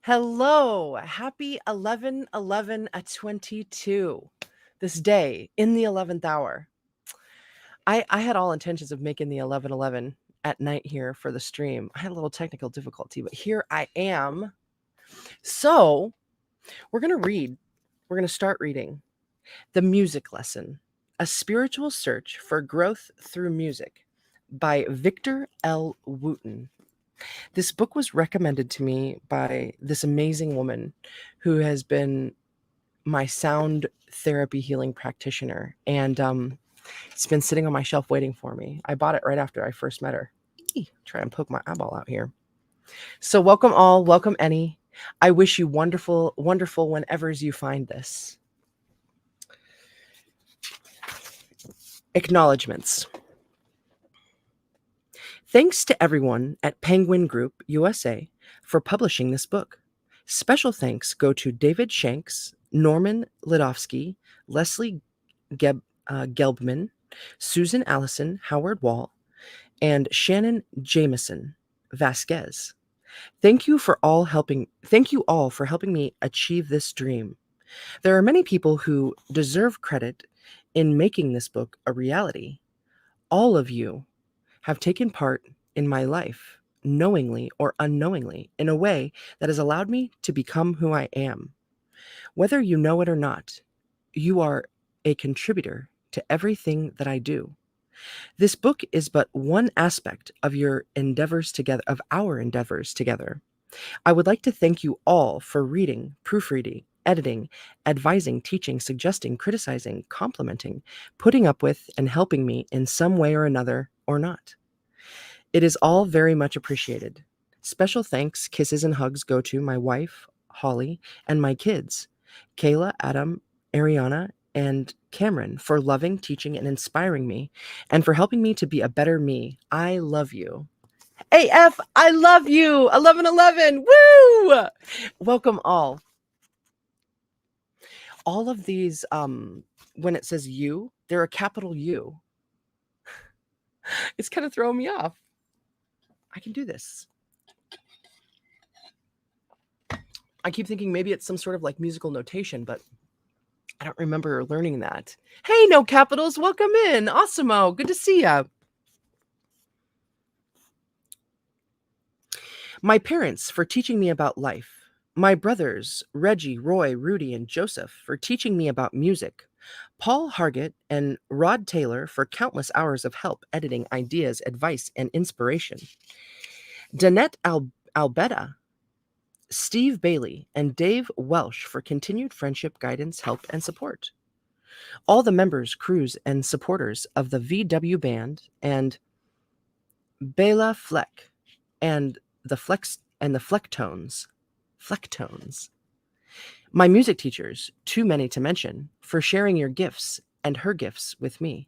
Hello, happy 11/11/22. This day in the 11th hour. I had all intentions of making the 11/11 at night here for the stream. I had a little technical difficulty, but here I am. So, we're going to read. We're going to start reading The Music Lesson: A Spiritual Search for Growth Through Music by Victor L. Wooten. This book was recommended to me by this amazing woman who has been my sound therapy healing practitioner, and it's been sitting on my shelf waiting for me. I bought it right after I first met her. Try and poke my eyeball out here. So welcome all, welcome any. I wish you wonderful whenevers you find this. Acknowledgements. Thanks to everyone at Penguin Group USA for publishing this book. Special thanks go to David Shanks, Norman Lidowski, Leslie Gelbman, Susan Allison Howard Wall, and Shannon Jameson Vasquez. Thank you all for helping me achieve this dream. There are many people who deserve credit in making this book a reality. All of you have taken part in my life, knowingly or unknowingly, in a way that has allowed me to become who I am. Whether you know it or not, you are a contributor to everything that I do. This book is but one aspect of our endeavors together. I would like to thank you all for reading, proofreading, editing, advising, teaching, suggesting, criticizing, complimenting, putting up with, and helping me in some way or another, or not. It is all very much appreciated. Special thanks, kisses, and hugs go to my wife, Holly, and my kids, Kayla, Adam, Ariana, and Cameron, for loving, teaching, and inspiring me, and for helping me to be a better me. I love you. AF, I love you. 11/11. Woo! Welcome all. All of these, when it says you, they're a capital U. It's kind of throwing me off. I can do this. I keep thinking maybe it's some sort of like musical notation, but I don't remember learning that. Hey, no capitals, welcome in. Awesomeo, good to see ya. My parents for teaching me about life. My brothers, Reggie, Roy, Rudy, and Joseph, for teaching me about music. Paul Hargett and Rod Taylor for countless hours of help editing ideas, advice, and inspiration. Danette Albetta, Steve Bailey, and Dave Welsh for continued friendship, guidance, help, and support. All the members, crews, and supporters of the VW Band and Bela Fleck and the Flecktones. My music teachers, too many to mention, for sharing your gifts and her gifts with me.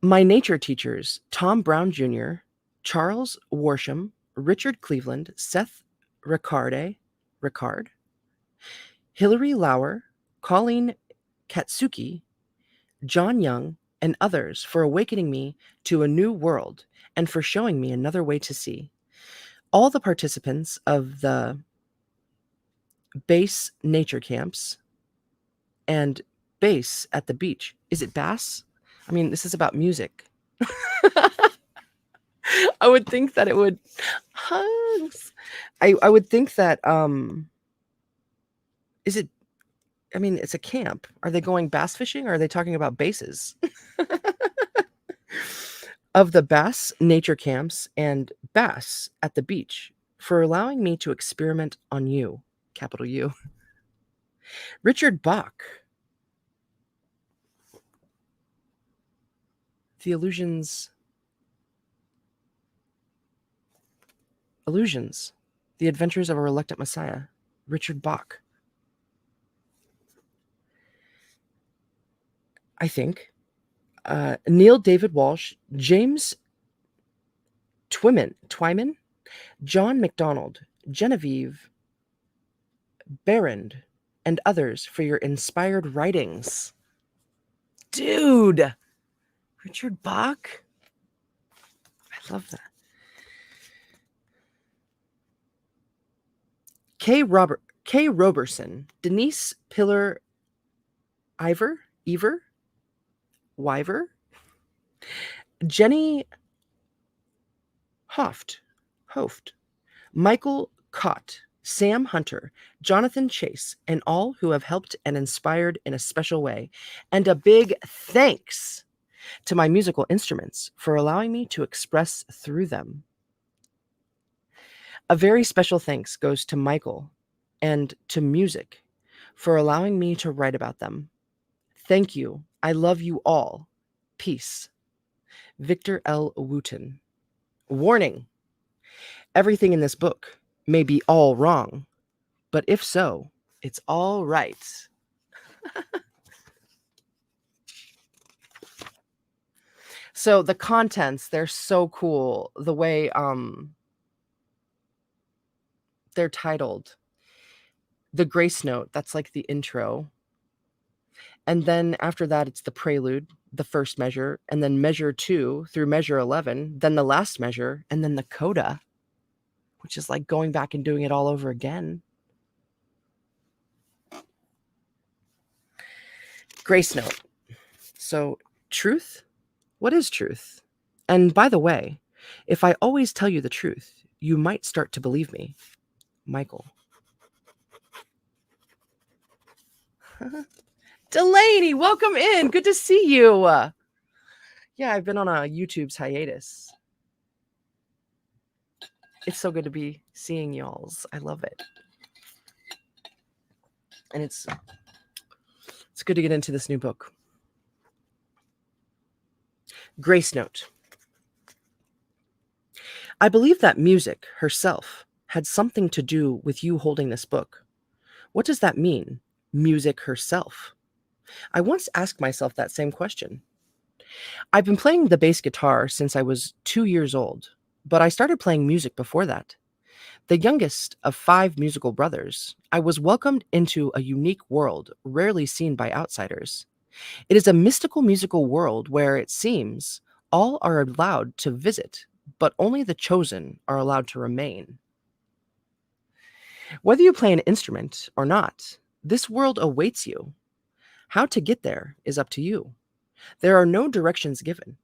My nature teachers, Tom Brown Jr., Charles Worsham, Richard Cleveland, Seth Ricard, Hilary Lauer, Colleen Katsuki, John Young, and others for awakening me to a new world and for showing me another way to see. All the participants of the base nature camps and base at the beach. Is it bass? I mean, this is about music. I would think that it would hugs. I would think that is it, I mean, it's a camp. Are they going bass fishing or are they talking about bases? Of the bass nature camps and bass at the beach for allowing me to experiment on you, capital U. Richard Bach. The illusions. The Adventures of a Reluctant Messiah. Richard Bach. I think. Neil David Walsh, James Twyman, John McDonald, Genevieve Barrand, and others for your inspired writings. Dude! Richard Bach? I love that. Kay Roberson, Denise Pillar Ever, Wyver, Jenny Hoft, Michael Cott, Sam Hunter, Jonathan Chase, and all who have helped and inspired in a special way. And a big thanks to my musical instruments for allowing me to express through them. A very special thanks goes to Michael and to music for allowing me to write about them. Thank you. I love you all. Peace. Victor L. Wooten. Warning: everything in this book may be all wrong, but if so, it's all right. So the contents, they're so cool. The way they're titled. The grace note, that's like the intro. And then after that, it's the prelude, the first measure, and then measure 2 through measure 11, then the last measure, and then the coda, which is like going back and doing it all over again. Grace note. So, truth? What is truth? And by the way, if I always tell you the truth, you might start to believe me. Michael. Delaney, welcome in. Good to see you. Yeah, I've been on a YouTube's hiatus. It's so good to be seeing y'alls. I love it. And it's good to get into this new book. Grace note. I believe that music herself had something to do with you holding this book. What does that mean? Music herself. I once asked myself that same question. I've been playing the bass guitar since I was 2 years old, but I started playing music before that. The youngest of 5 musical brothers, I was welcomed into a unique world rarely seen by outsiders. It is a mystical musical world where it seems all are allowed to visit, but only the chosen are allowed to remain. Whether you play an instrument or not, this world awaits you. How to get there is up to you. There are no directions given.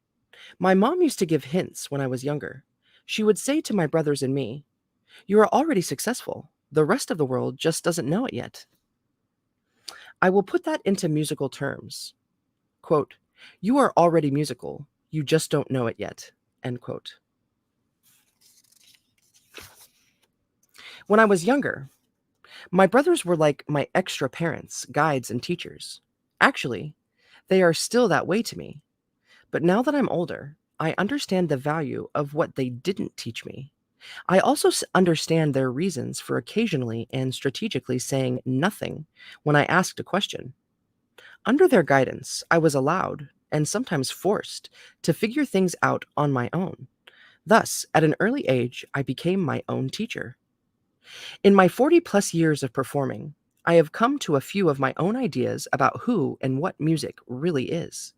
My mom used to give hints when I was younger. She would say to my brothers and me, "You are already successful. The rest of the world just doesn't know it yet." I will put that into musical terms. Quote, "You are already musical. You just don't know it yet." End quote. When I was younger, my brothers were like my extra parents, guides, and teachers. Actually, they are still that way to me. But now that I'm older, I understand the value of what they didn't teach me. I also understand their reasons for occasionally and strategically saying nothing when I asked a question. Under their guidance, I was allowed, and sometimes forced, to figure things out on my own. Thus, at an early age, I became my own teacher. In my 40-plus years of performing, I have come to a few of my own ideas about who and what music really is.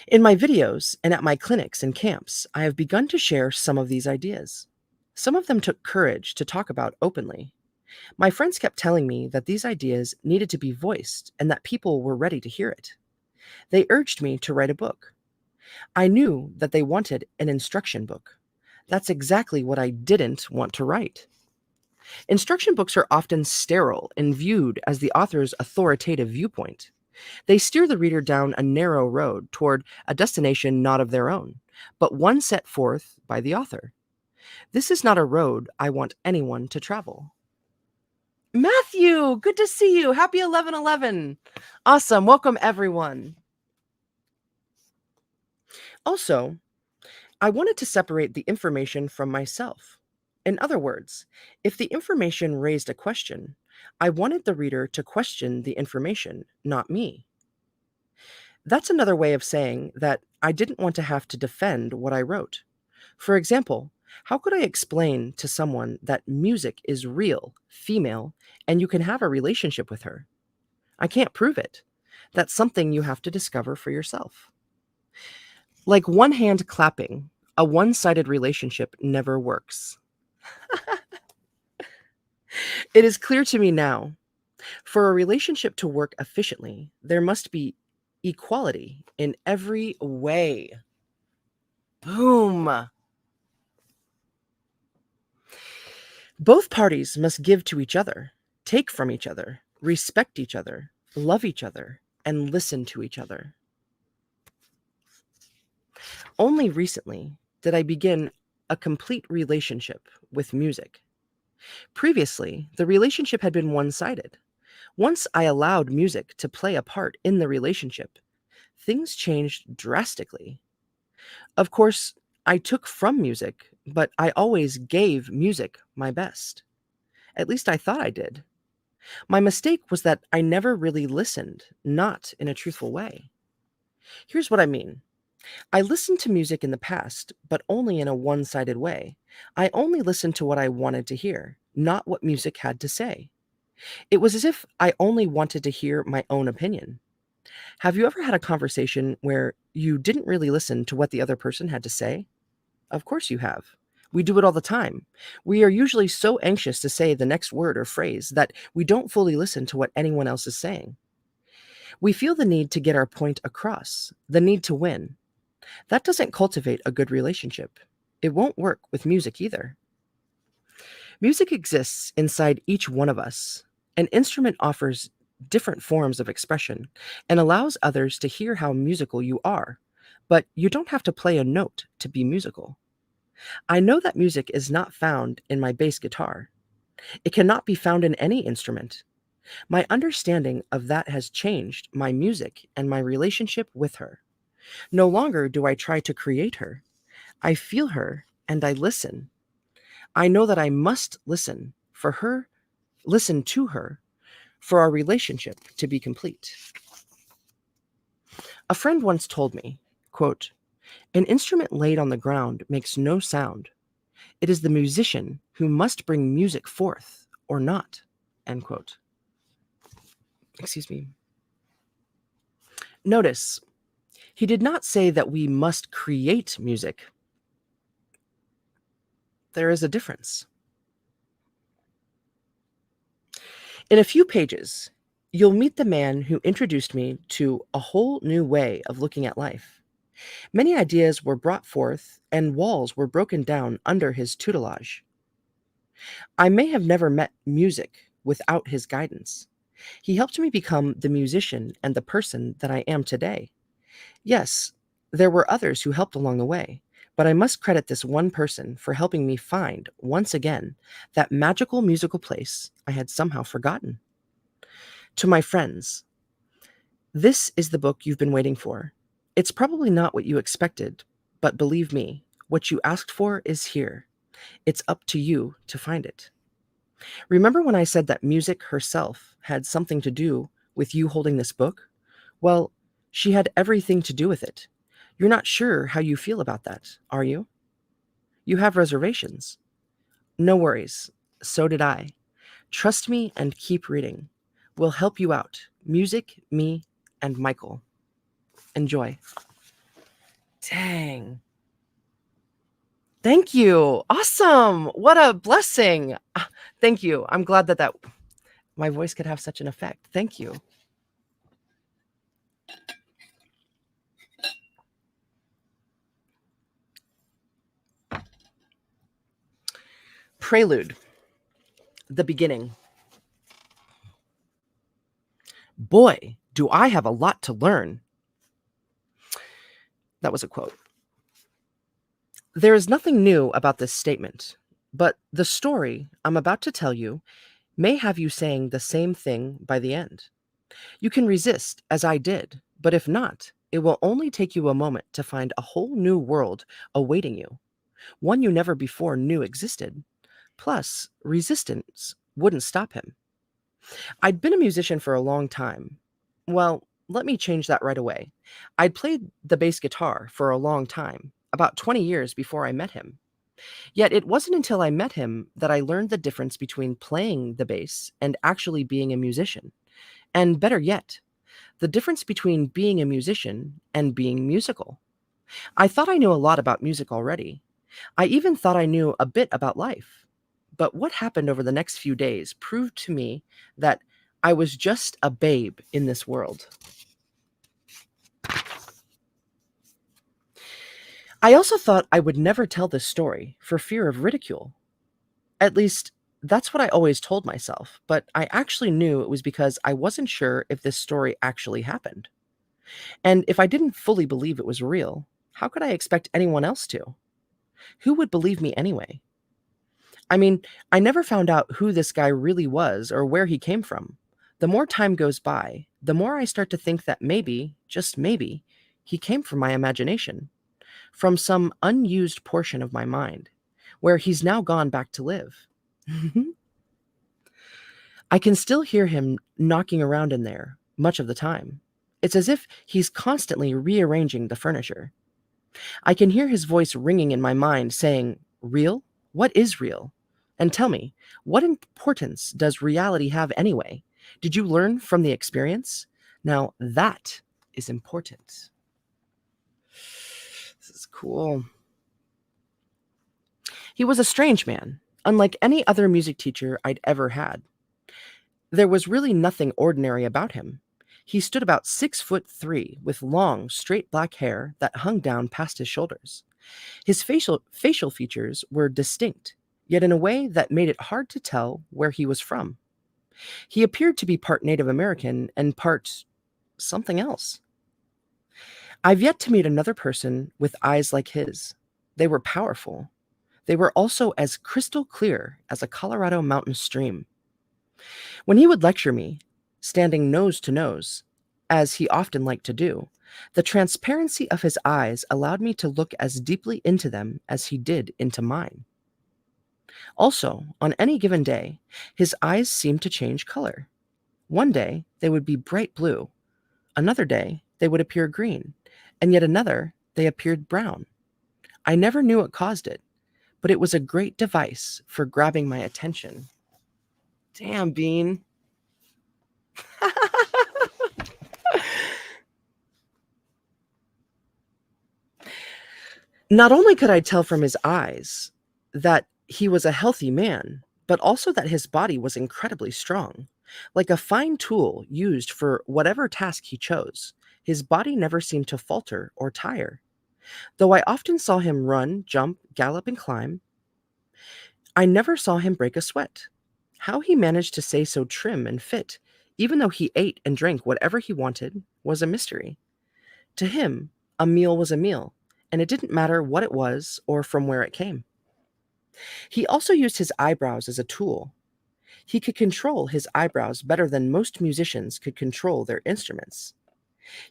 In my videos and at my clinics and camps, I have begun to share some of these ideas. Some of them took courage to talk about openly. My friends kept telling me that these ideas needed to be voiced and that people were ready to hear it. They urged me to write a book. I knew that they wanted an instruction book. That's exactly what I didn't want to write. Instruction books are often sterile and viewed as the author's authoritative viewpoint. They steer the reader down a narrow road toward a destination not of their own, but one set forth by the author. This is not a road I want anyone to travel. Matthew, good to see you. Happy 11/11. Awesome. Welcome, everyone. Also, I wanted to separate the information from myself. In other words, if the information raised a question, I wanted the reader to question the information, not me. That's another way of saying that I didn't want to have to defend what I wrote. For example, how could I explain to someone that music is real, female, and you can have a relationship with her? I can't prove it. That's something you have to discover for yourself. Like one hand clapping, a one-sided relationship never works. It is clear to me now, for a relationship to work efficiently, there must be equality in every way. Boom. Both parties must give to each other, take from each other, respect each other, love each other, and listen to each other. Only recently did I begin a complete relationship with music. Previously, the relationship had been one sided. Once I allowed music to play a part in the relationship, things changed drastically. Of course, I took from music, but I always gave music my best. At least I thought I did. My mistake was that I never really listened, not in a truthful way. Here's what I mean. I listened to music in the past, but only in a one sided way. I only listened to what I wanted to hear, not what music had to say. It was as if I only wanted to hear my own opinion. Have you ever had a conversation where you didn't really listen to what the other person had to say? Of course you have. We do it all the time. We are usually so anxious to say the next word or phrase that we don't fully listen to what anyone else is saying. We feel the need to get our point across, the need to win. That doesn't cultivate a good relationship. It won't work with music either. Music exists inside each one of us. An instrument offers different forms of expression and allows others to hear how musical you are, but you don't have to play a note to be musical. I know that music is not found in my bass guitar. It cannot be found in any instrument. My understanding of that has changed my music and my relationship with her. No longer do I try to create her. I feel her and I listen. I know that I must listen to her, for our relationship to be complete. A friend once told me, quote, "An instrument laid on the ground makes no sound. It is the musician who must bring music forth or not." End quote. Excuse me. Notice, he did not say that we must create music. There is a difference. In a few pages, you'll meet the man who introduced me to a whole new way of looking at life. Many ideas were brought forth, and walls were broken down under his tutelage. I may have never met music without his guidance. He helped me become the musician and the person that I am today. Yes, there were others who helped along the way, but I must credit this one person for helping me find, once again, that magical musical place I had somehow forgotten. To my friends, this is the book you've been waiting for. It's probably not what you expected, but believe me, what you asked for is here. It's up to you to find it. Remember when I said that music herself had something to do with you holding this book? Well, she had everything to do with it. You're not sure how you feel about that, are you? You have reservations. No worries. So did I. Trust me and keep reading. We'll help you out. Music, me, and Michael. Enjoy. Dang. Thank you. Awesome. What a blessing. Thank you. I'm glad that my voice could have such an effect. Thank you. Prelude. The beginning. Boy, do I have a lot to learn. That was a quote. There is nothing new about this statement, but the story I'm about to tell you may have you saying the same thing by the end. You can resist, as I did, but if not, it will only take you a moment to find a whole new world awaiting you, one you never before knew existed. Plus, resistance wouldn't stop him. I'd been a musician for a long time. Well, let me change that right away. I'd played the bass guitar for a long time, about 20 years before I met him. Yet it wasn't until I met him that I learned the difference between playing the bass and actually being a musician. And better yet, the difference between being a musician and being musical. I thought I knew a lot about music already. I even thought I knew a bit about life. but what happened over the next few days proved to me that I was just a babe in this world. I also thought I would never tell this story for fear of ridicule. At least, that's what I always told myself, but I actually knew it was because I wasn't sure if this story actually happened. And if I didn't fully believe it was real, how could I expect anyone else to? Who would believe me anyway? I mean, I never found out who this guy really was or where he came from. The more time goes by, the more I start to think that maybe, just maybe, he came from my imagination, from some unused portion of my mind, where he's now gone back to live. I can still hear him knocking around in there much of the time. It's as if he's constantly rearranging the furniture. I can hear his voice ringing in my mind saying, "Real? What is real? And tell me, what importance does reality have anyway? Did you learn from the experience? Now that is important." This is cool. He was a strange man, unlike any other music teacher I'd ever had. There was really nothing ordinary about him. He stood about 6'3", with long, straight black hair that hung down past his shoulders. His facial features were distinct, yet in a way that made it hard to tell where he was from. He appeared to be part Native American and part something else. I've yet to meet another person with eyes like his. They were powerful. They were also as crystal clear as a Colorado mountain stream. When he would lecture me, standing nose to nose, as he often liked to do, the transparency of his eyes allowed me to look as deeply into them as he did into mine. Also, on any given day, his eyes seemed to change color. One day, they would be bright blue. Another day, they would appear green. And yet another, they appeared brown. I never knew what caused it, but it was a great device for grabbing my attention. Damn, Bean. Not only could I tell from his eyes that he was a healthy man, but also that his body was incredibly strong. Like a fine tool used for whatever task he chose, his body never seemed to falter or tire. Though I often saw him run, jump, gallop, and climb, I never saw him break a sweat. How he managed to stay so trim and fit, even though he ate and drank whatever he wanted, was a mystery. To him, a meal was a meal, and it didn't matter what it was or from where it came. He also used his eyebrows as a tool. He could control his eyebrows better than most musicians could control their instruments.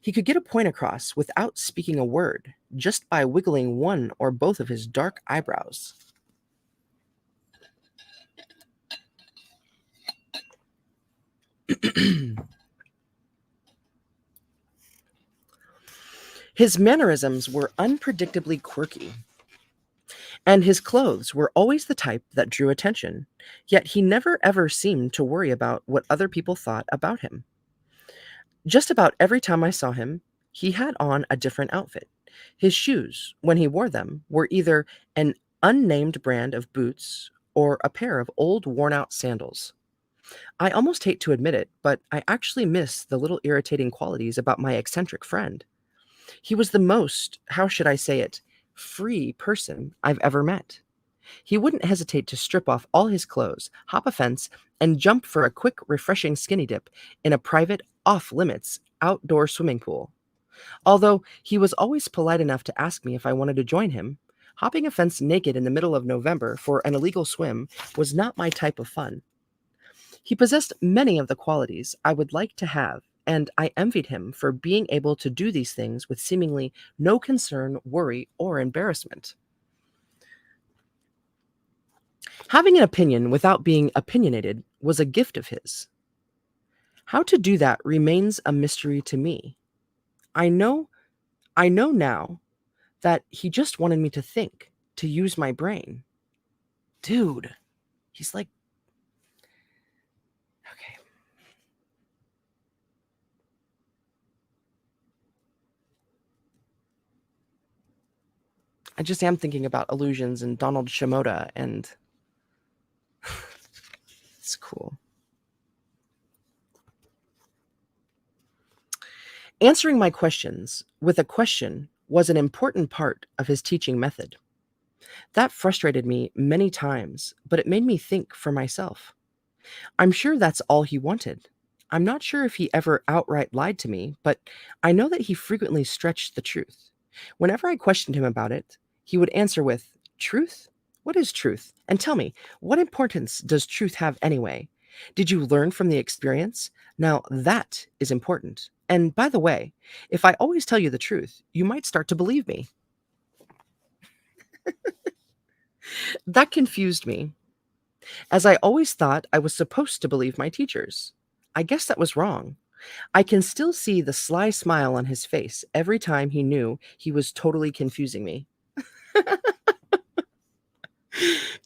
He could get a point across without speaking a word, just by wiggling one or both of his dark eyebrows. His mannerisms were unpredictably quirky, and his clothes were always the type that drew attention, yet he never ever seemed to worry about what other people thought about him. Just about every time I saw him, he had on a different outfit. His shoes, when he wore them, were either an unnamed brand of boots or a pair of old worn out sandals. I almost hate to admit it, but I actually miss the little irritating qualities about my eccentric friend. He was the most, how should I say it, free person I've ever met. He wouldn't hesitate to strip off all his clothes, hop a fence, and jump for a quick, refreshing skinny dip in a private, off limits outdoor swimming pool. Although he was always polite enough to ask me if I wanted to join him, hopping a fence naked in the middle of November for an illegal swim was not my type of fun. He possessed many of the qualities I would like to have, and I envied him for being able to do these things with seemingly no concern, worry, or embarrassment. Having an opinion without being opinionated was a gift of his. How to do that remains a mystery to me. I know I know now that he just wanted me to think, to use my brain. Dude, he's like, okay. I just am thinking about illusions and Donald Shimoda and It's cool. Answering my questions with a question was an important part of his teaching method. That frustrated me many times, but it made me think for myself. I'm sure that's all he wanted. I'm not sure if he ever outright lied to me, but I know that he frequently stretched the truth. Whenever I questioned him about it, he would answer with, "Truth? What is truth? And tell me, what importance does truth have anyway? Did you learn from the experience? Now that is important. And by the way, if I always tell you the truth, you might start to believe me." That confused me, as I always thought I was supposed to believe my teachers. I guess that was wrong. I can still see the sly smile on his face every time he knew he was totally confusing me.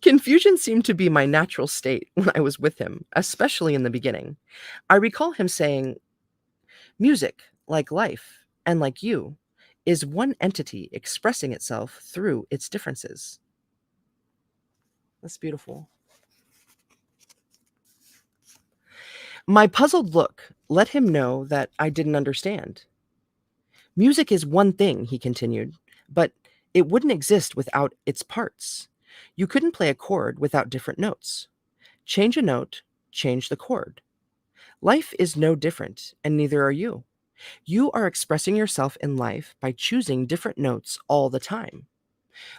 Confusion seemed to be my natural state when I was with him, especially in the beginning. I recall him saying, "Music, like life, and like you, is one entity expressing itself through its differences." That's beautiful. My puzzled look let him know that I didn't understand. "Music is one thing," he continued, "but it wouldn't exist without its parts. You couldn't play a chord without different notes. Change a note, change the chord. Life is no different, and neither are you. You are expressing yourself in life by choosing different notes all the time.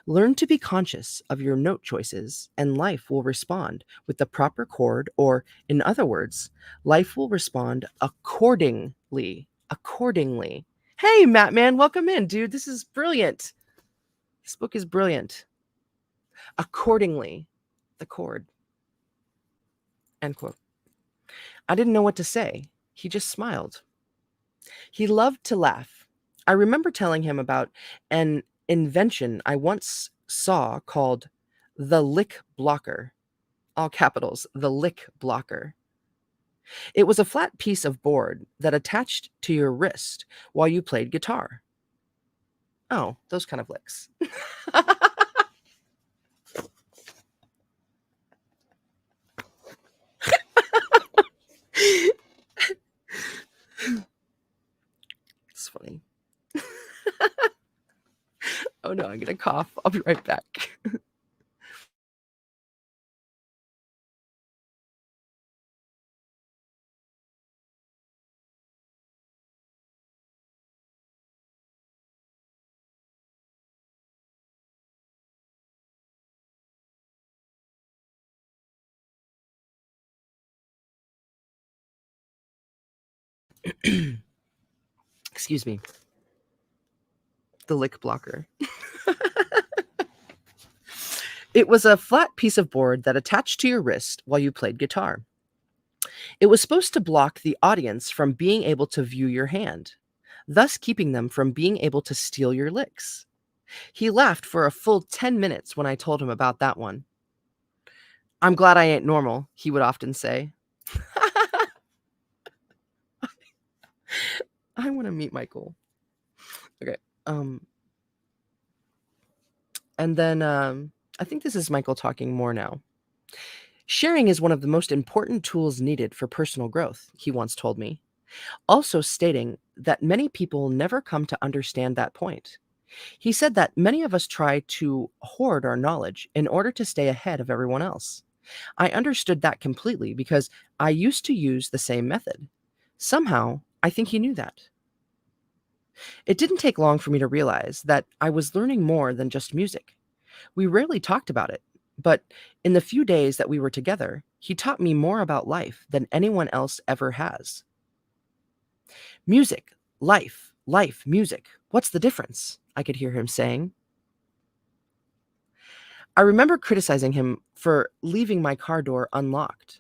Learn to be conscious of your note choices, and life will respond with the proper chord, or, in other words, life will respond accordingly. Accordingly. Hey, Matt, man, welcome in, dude. This is brilliant. This book is brilliant. Accordingly, the chord. End quote. I didn't know what to say. He just smiled. He loved to laugh. I remember telling him about an invention I once saw called the lick blocker. All capitals, the lick blocker. It was a flat piece of board that attached to your wrist while you played guitar. Oh, those kind of licks. It's funny. Oh no, I'm gonna cough. I'll be right back. Excuse me. The lick blocker. It was a flat piece of board that attached to your wrist while you played guitar. It was supposed to block the audience from being able to view your hand, thus keeping them from being able to steal your licks. He laughed for a full 10 minutes when I told him about that one. "I'm glad I ain't normal," he would often say. I want to meet Michael. Okay. Um, and then I think this is Michael talking more now. "Sharing is one of the most important tools needed for personal growth," he once told me, also stating that many people never come to understand that point. He said that many of us try to hoard our knowledge in order to stay ahead of everyone else. I understood that completely because I used to use the same method. Somehow, I think he knew that. It didn't take long for me to realize that I was learning more than just music. We rarely talked about it, but in the few days that we were together, he taught me more about life than anyone else ever has. "Music, life, music. What's the difference?" I could hear him saying. I remember criticizing him for leaving my car door unlocked.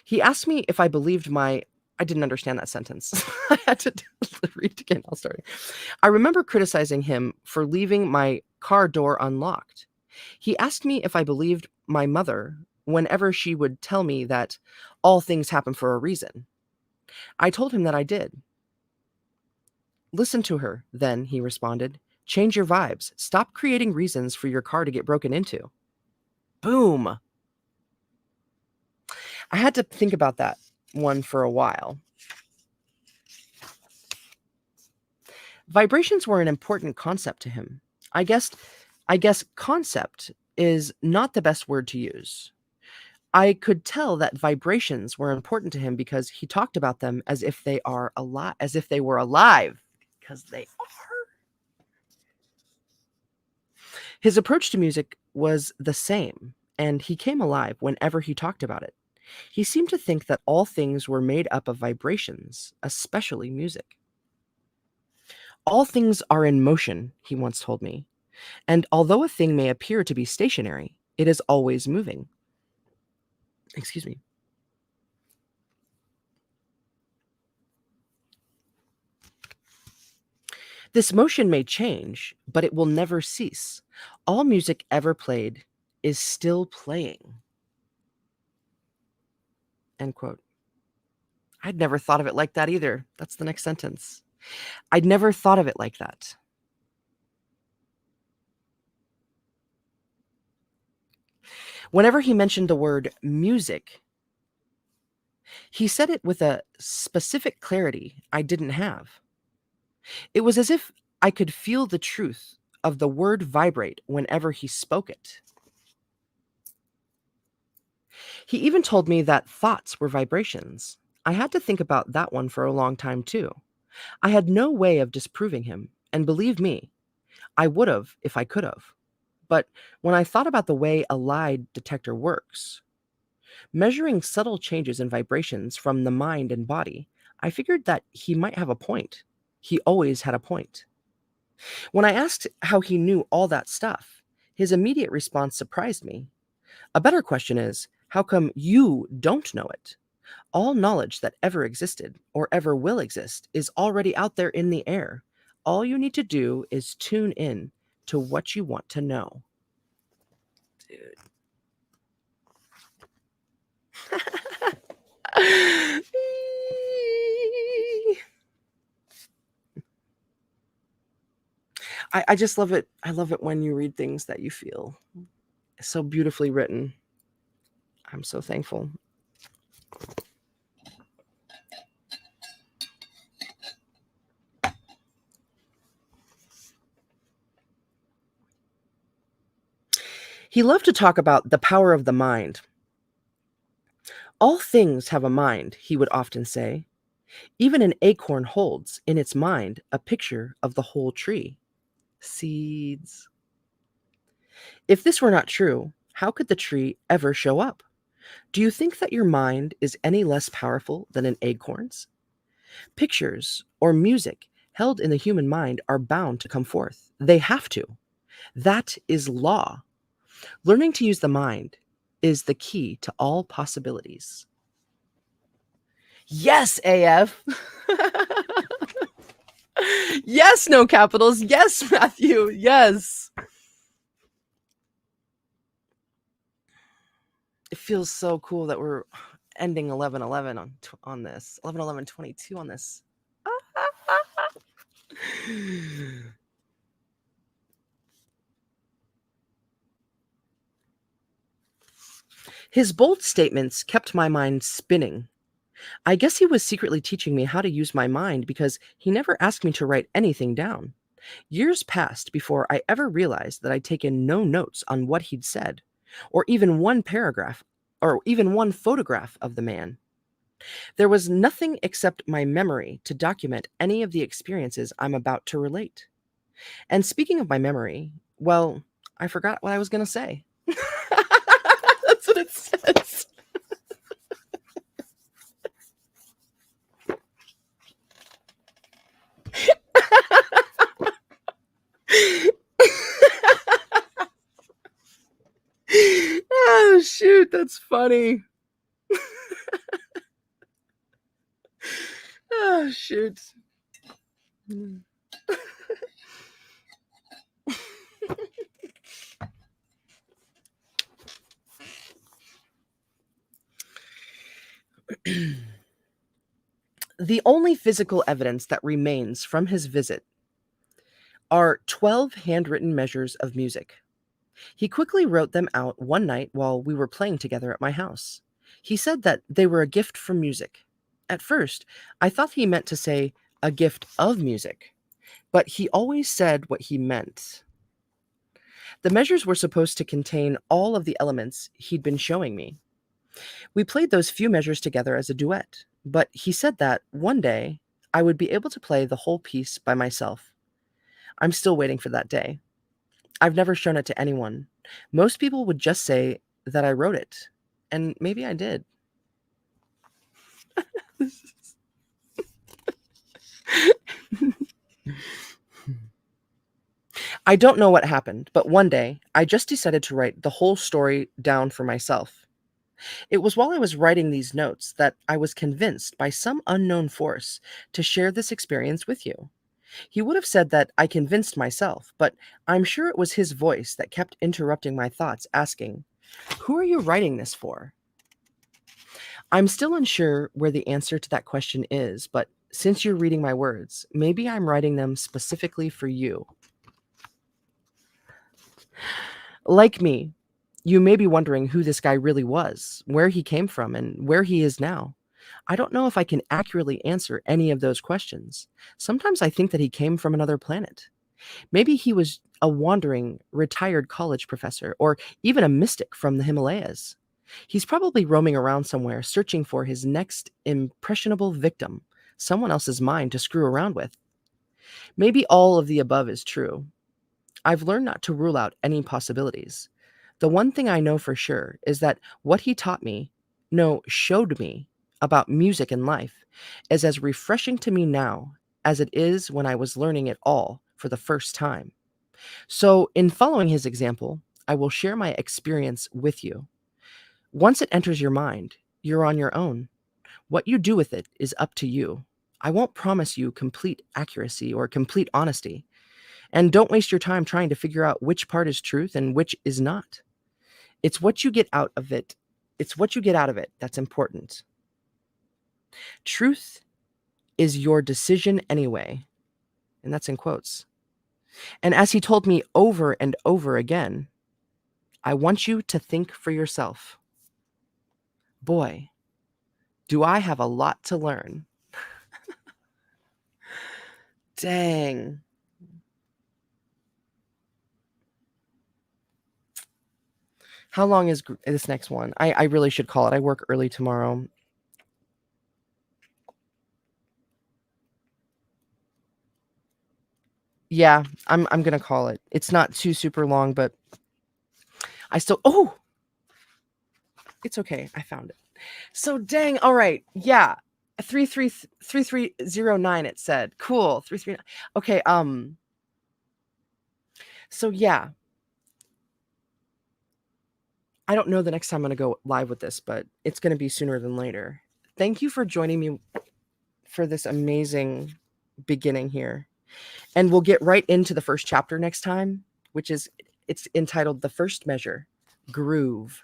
He asked me if I believed my I didn't understand that sentence. I had to read it again. I'll start. I remember criticizing him for leaving my car door unlocked. He asked me if I believed my mother whenever she would tell me that all things happen for a reason. I told him that I did. "Listen to her, then," he responded. "Change your vibes. Stop creating reasons for your car to get broken into." Boom. I had to think about that one for a while. Vibrations were an important concept to him. I guess concept is not the best word to use. I could tell that vibrations were important to him because he talked about them as if they were alive, because they are. His approach to music was the same, and he came alive whenever he talked about it. He seemed to think that all things were made up of vibrations, especially music. All things are in motion, he once told me, and although a thing may appear to be stationary, it is always moving. Excuse me. This motion may change, but it will never cease. All music ever played is still playing. End quote. I'd never thought of it like that either. That's the next sentence. I'd never thought of it like that. Whenever he mentioned the word music, he said it with a specific clarity I didn't have. It was as if I could feel the truth of the word vibrate whenever he spoke it. He even told me that thoughts were vibrations. I had to think about that one for a long time too. I had no way of disproving him, and believe me, I would have if I could have. But when I thought about the way a lie detector works, measuring subtle changes in vibrations from the mind and body, I figured that he might have a point. He always had a point. When I asked how he knew all that stuff, his immediate response surprised me. A better question is, how come you don't know it? All knowledge that ever existed or ever will exist is already out there in the air. All you need to do is tune in to what you want to know. Dude. I just love it. I love it when you read things that you feel. It's so beautifully written. I'm so thankful. He loved to talk about the power of the mind. All things have a mind, he would often say. Even an acorn holds in its mind a picture of the whole tree. Seeds. If this were not true, how could the tree ever show up? Do you think that your mind is any less powerful than an acorn's? Pictures or music held in the human mind are bound to come forth. They have to. That is law. Learning to use the mind is the key to all possibilities. Yes, AF. Yes, no capitals. Yes, Matthew. Yes. It feels so cool that we're ending 11/11 on this. 11/11/22 on this. His bold statements kept my mind spinning. I guess he was secretly teaching me how to use my mind because he never asked me to write anything down. Years passed before I ever realized that I'd taken no notes on what he'd said, or even one paragraph, or even one photograph of the man. There was nothing except my memory to document any of the experiences I'm about to relate. And speaking of my memory, well, I forgot what I was going to say. That's what it says. Oh, shoot, that's funny. Oh, shoot. The only physical evidence that remains from his visit are 12 handwritten measures of music. He quickly wrote them out one night while we were playing together at my house. He said that they were a gift from music. At first, I thought he meant to say a gift of music, but he always said what he meant. The measures were supposed to contain all of the elements he'd been showing me. We played those few measures together as a duet, but he said that one day I would be able to play the whole piece by myself. I'm still waiting for that day. I've never shown it to anyone. Most people would just say that I wrote it, and maybe I did. I don't know what happened, but one day I just decided to write the whole story down for myself. It was while I was writing these notes that I was convinced by some unknown force to share this experience with you. He would have said that I convinced myself, but I'm sure it was his voice that kept interrupting my thoughts, asking, "Who are you writing this for?" I'm still unsure where the answer to that question is, but since you're reading my words, maybe I'm writing them specifically for you. Like me, you may be wondering who this guy really was, where he came from, and where he is now. I don't know if I can accurately answer any of those questions. Sometimes I think that he came from another planet. Maybe he was a wandering, retired college professor, or even a mystic from the Himalayas. He's probably roaming around somewhere, searching for his next impressionable victim, someone else's mind to screw around with. Maybe all of the above is true. I've learned not to rule out any possibilities. The one thing I know for sure is that what he taught me, no, showed me about music and life is as refreshing to me now as it is when I was learning it all for the first time. So, in following his example, I will share my experience with you. Once it enters your mind, you're on your own. What you do with it is up to you. I won't promise you complete accuracy or complete honesty. And don't waste your time trying to figure out which part is truth and which is not. It's what you get out of it. It's what you get out of it that's important. Truth is your decision anyway. And that's in quotes. And as he told me over and over again, I want you to think for yourself. Boy, do I have a lot to learn. Dang. How long is this next one? I really should call it. I work early tomorrow. Yeah, I'm gonna call it. It's not too super long, but I still it's okay. I found it. So dang, all right. Yeah. 3309 it said. Cool. 339. Okay, so yeah. I don't know the next time I'm gonna go live with this, but it's gonna be sooner than later. Thank you for joining me for this amazing beginning here. And we'll get right into the first chapter next time, which is it's entitled The First Measure, Groove.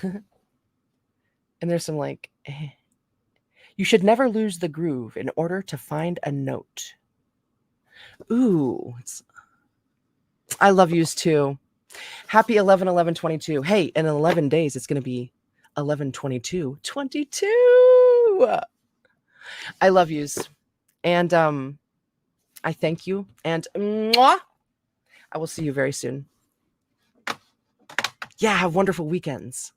And there's some like you should never lose the groove in order to find a note. Ooh, I love yous too. Happy 11/11/22. Hey, in 11 days it's going to be 11/22/22. I love yous. And I thank you and mwah, I will see you very soon. Yeah, have wonderful weekends.